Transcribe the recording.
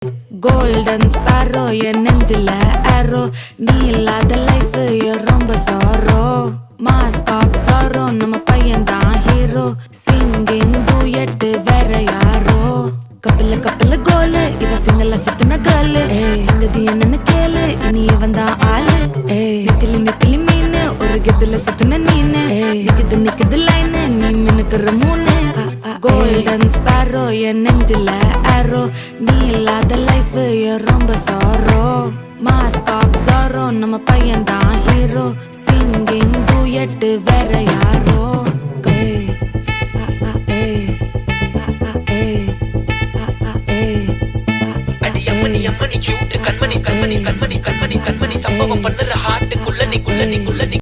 Golden sparrow என் நெஞ்சில arrow நீ இல்லாத லைஃப் ரொம்ப sorrow mask of sorrow நம்ம பையன்தான் ஹீரோ singing duet வேற யாரோ கப்பல கோலு இவ சிங்கல சுத்தின கேளு சங்கதி என்னன்னு கேளு இனி இவன் தான் ஆளு நெத்திலி மீனு ஒரு கெத்துல சுத்தின நீனு நிக்குது லைனு நீ மினுக்குற மூணு Golden sparrow என் நெஞ்சில arrow நீ இல்லாத லைஃப் ரொம்ப sorrow mask of sorrow நம்ம பையன்தான் ஹீரோ singing duet வேற யாரோ அம்மணி கியூட் கண்மணி சம்பவம் பண்ணுற ஹார்ட்டுக்குள்ள நீ